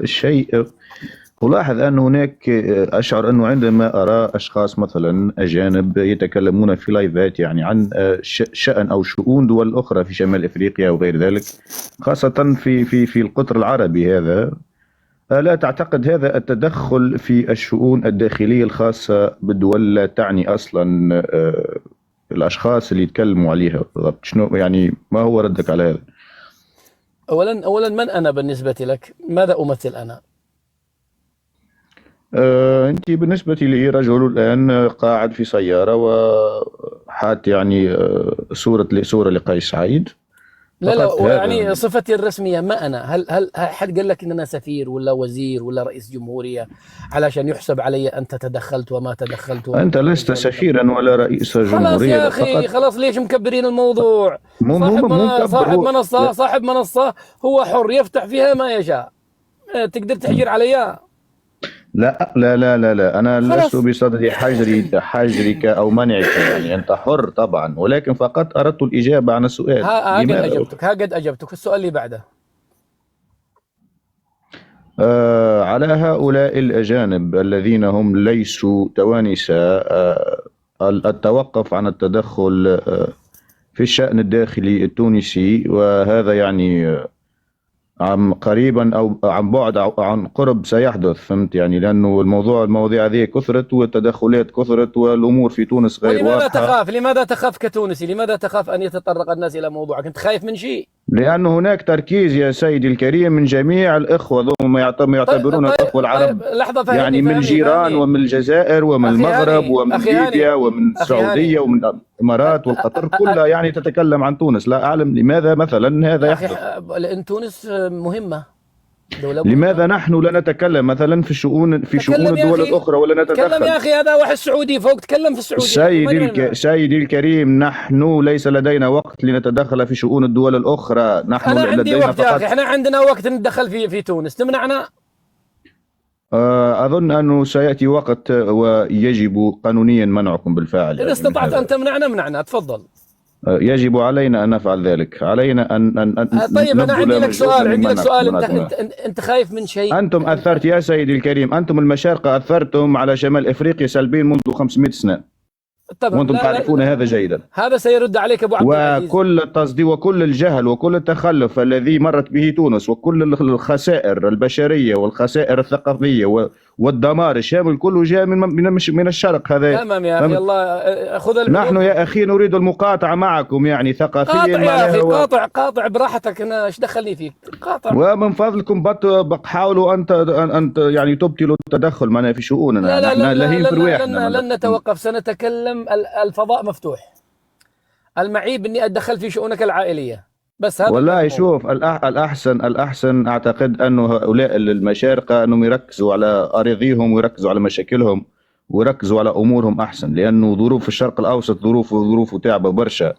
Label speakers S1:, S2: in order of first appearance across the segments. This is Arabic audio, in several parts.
S1: الشيء ألاحظ أن هناك، أشعر أنه عندما أرى أشخاص مثلا أجانب يتكلمون في لايفات يعني عن شأن أو شؤون دول أخرى في شمال إفريقيا وغير ذلك، خاصة في القطر العربي هذا، لا تعتقد هذا التدخل في الشؤون الداخلية الخاصة بالدول لا تعني أصلا الأشخاص اللي يتكلموا عليها بالضبط؟ شنو يعني، ما هو ردك على هذا؟
S2: أولا من أنا بالنسبة لك؟ ماذا أمثل أنا؟
S1: أنت بالنسبة لي رجل الآن قاعد في سيارة وحات يعني صورة لقيس سعيد
S2: لا
S1: فقط، هذا.
S2: يعني صفتي الرسمية ما أنا. هل حد قال لك إن أنا سفير ولا وزير ولا رئيس جمهورية علشان يحسب علي أنت تدخلت وما تدخلت
S1: أنت لست سفيرا ولا رئيس
S2: خلاص
S1: جمهورية،
S2: يا
S1: لا
S2: أخي،
S1: فقط.
S2: خلاص ليش مكبرين الموضوع؟
S1: مو مكبر هو.
S2: صاحب منصة هو حر يفتح فيها ما يشاء. تقدر تحجر عليا؟
S1: لا، أنا لست
S2: خلاص.
S1: بصدد حجرك أو منعك، يعني أنت حر طبعا، ولكن فقط أردت الإجابة عن السؤال. لماذا؟
S2: ها قد أجبتك. السؤال اللي بعده.
S1: على هؤلاء الأجانب الذين هم ليسوا توانسة، التوقف عن التدخل في الشأن الداخلي التونسي، وهذا يعني عن قريبا أو عن بعد أو عن قرب سيحدث، فهمت يعني، لأنه المواضيع هذه كثرت والتدخلات كثرت والأمور في تونس غير
S2: ولماذا
S1: واضحة.
S2: تخاف؟ لماذا تخاف كتونسي؟ لماذا تخاف أن يتطرق الناس إلى موضوعك؟ أنت خايف من شيء؟
S1: لأن هناك تركيز يا سيدي الكريم من جميع الإخوة، ضم ما يعتبرون الإخوة العرب،
S2: لحظة، فهمني
S1: يعني من الجيران ومن الجزائر ومن المغرب ومن ليبيا ومن السعودية ومن الإمارات والقطر كلها، يعني تتكلم عن تونس. لا أعلم لماذا مثلا هذا يحدث.
S2: لأن تونس مهمة، دولة
S1: لماذا
S2: مهمة.
S1: نحن لا نتكلم مثلا في شؤون الدول الأخرى ولا
S2: تكلم يا
S1: نتدخل؟
S2: أخي، هذا واحد سعودي فوق، تكلم في السعودية.
S1: سيدي الكريم، نحن ليس لدينا وقت لنتدخل في شؤون الدول الأخرى، نحن
S2: أنا عندي
S1: لدينا
S2: وقت يا
S1: فقط.
S2: أخي، احنا عندنا وقت ندخل في تونس، تمنعنا؟
S1: أظن أنه سيأتي وقت ويجب قانونيا منعكم بالفعل،
S2: إذا
S1: يعني من
S2: استطعت
S1: هذا.
S2: أن تمنعنا منعنا، تفضل.
S1: يجب علينا أن نفعل ذلك، علينا أن
S2: طيب أنا
S1: نبذل
S2: عندي لك سؤال،
S1: منعكم.
S2: أنت خايف من شيء؟
S1: أنتم أثرت يا سيدي الكريم، أنتم المشارقة أثرتم على شمال إفريقيا سلبيا منذ 500 سنة،
S2: طبعا.
S1: وأنتم تعرفون هذا جيدا.
S2: هذا سيرد عليك أبو عبد العزيز.
S1: وكل التصدي وكل الجهل وكل التخلف الذي مرت به تونس وكل الخسائر البشرية والخسائر الثقافية والدمار الشامل كله جاء من الشرق هذا.
S2: تمام يا أخي، الله خذ
S1: نحن يا أخي نريد المقاطعة معكم، يعني ثقافيا.
S2: قاطع يا أخي، قاطع براحتك، أنا إيش دخلني فيك؟ قاطع.
S1: ومن فضلكم حاولوا أن يعني تبطلوا التدخل معنا في شؤوننا.
S2: لا
S1: نحن لهين في رواحنا.
S2: لن نتوقف، سنتكلم. الفضاء مفتوح. المعيب إني أتدخل في شؤونك العائلية بس، هذا
S1: والله شوف، الأحسن أعتقد أنه هؤلاء المشارقة أنهم يركزوا على أراضيهم ويركزوا على مشاكلهم ويركزوا على أمورهم أحسن، لأنه ظروف الشرق الأوسط ظروفه تعبة برشا،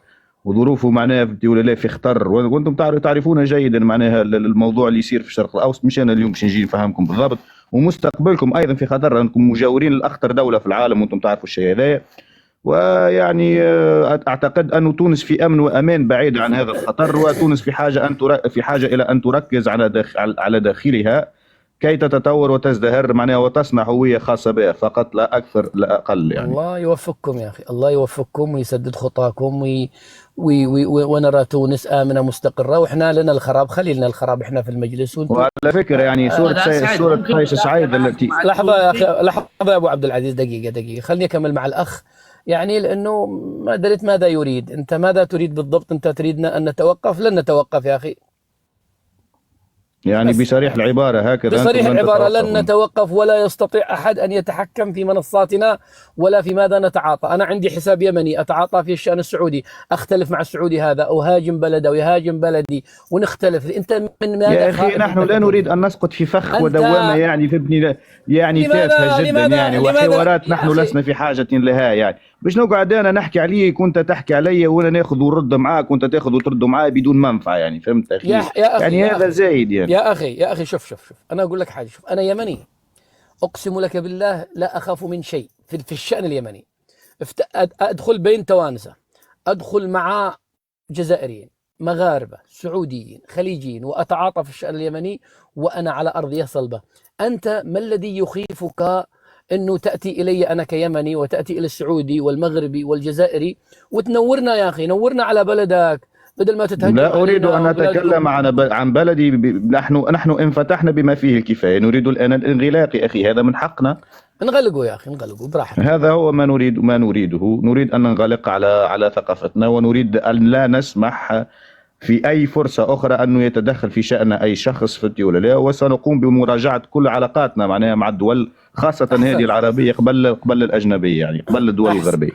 S1: وظروفه معناها ولا لا في خطر، وأنتم تعرفون جيدا معناها الموضوع اللي يصير في الشرق الأوسط. مش أنا اليوم باش نجي نفهمكم بالضبط، ومستقبلكم أيضا في خطر، أنكم مجاورين لأخطر دولة في العالم وأنتم تعرفوا الشيء هذا. ويعني أعتقد أن تونس في أمن وأمان بعيد عن هذا الخطر، وتونس في حاجة إلى أن تركز على داخلها كي تتطور وتزدهر معناها وتصنع هوية خاصة بها فقط، لا أكثر لا أقل يعني.
S2: الله يوفقكم يا أخي، الله يوفقكم ويسدد خطاكم ونرى تونس آمنة مستقرة، وإحنا لنا الخراب، خلينا الخراب إحنا في المجلس.
S1: وعلى فكرة يعني صورة قيس سعيد التي.
S2: لحظة يا أخي، لحظة يا أبو عبد العزيز، دقيقة خلني أكمل مع الأخ، يعني لأنه ما دريت ماذا يريد. أنت ماذا تريد بالضبط؟ أنت تريدنا أن نتوقف؟ لن نتوقف يا أخي،
S1: يعني بصريح العبارة هكذا.
S2: بصريح العبارة لن نتوقف، ولا يستطيع أحد أن يتحكم في منصاتنا ولا في ماذا نتعاطى. أنا عندي حساب يمني أتعاطى في الشأن السعودي، أختلف مع السعودي هذا، أهاجم بلده ويهاجم بلدي ونختلف. أنت من ماذا
S1: يا أخي نحن لا نريد أن نسقط في فخ ودوامة يعني في ابن يعني تافهة جدا يعني، وحوارات نحن لسنا في حاجة لها يعني. باش نقعد انا نحكي عليك وانت تحكي علي وانا ناخذ ونرد معاك وانت تاخذ وترد معاي بدون منفعه يعني، فهمت اخي؟
S2: يا أخي
S1: يعني هذا زايد يعني.
S2: يا اخي شوف انا اقول لك حاجه. شوف، انا يمني، اقسم لك بالله لا اخاف من شيء في الشان اليمني. ادخل بين توانسه، ادخل مع جزائريين، مغاربة سعوديين خليجيين وأتعاطى في الشأن اليمني وأنا على أرضية صلبة، أنت ما الذي يخيفك أنه تأتي إلي أنا كيمني وتأتي إلى السعودي والمغربي والجزائري وتنورنا يا أخي، نورنا على بلدك بدل ما تتهجم
S1: لا أريد
S2: علينا
S1: أن أتكلم عن بلدي. نحن انفتحنا بما فيه الكفاية، نريد الآن الانغلاق يا أخي، هذا من حقنا.
S2: انغلقوا يا أخي، انغلقوا براحتك.
S1: هذا هو ما نريده، نريد أن ننغلق على ثقافتنا، ونريد أن لا نسمح في أي فرصة أخرى أنه يتدخل في شأن أي شخص في الدولة، لا، وسنقوم بمراجعة كل علاقاتنا معناها مع الدول، خاصة هذه العربية قبل الأجنبية، يعني قبل الدول الغربية.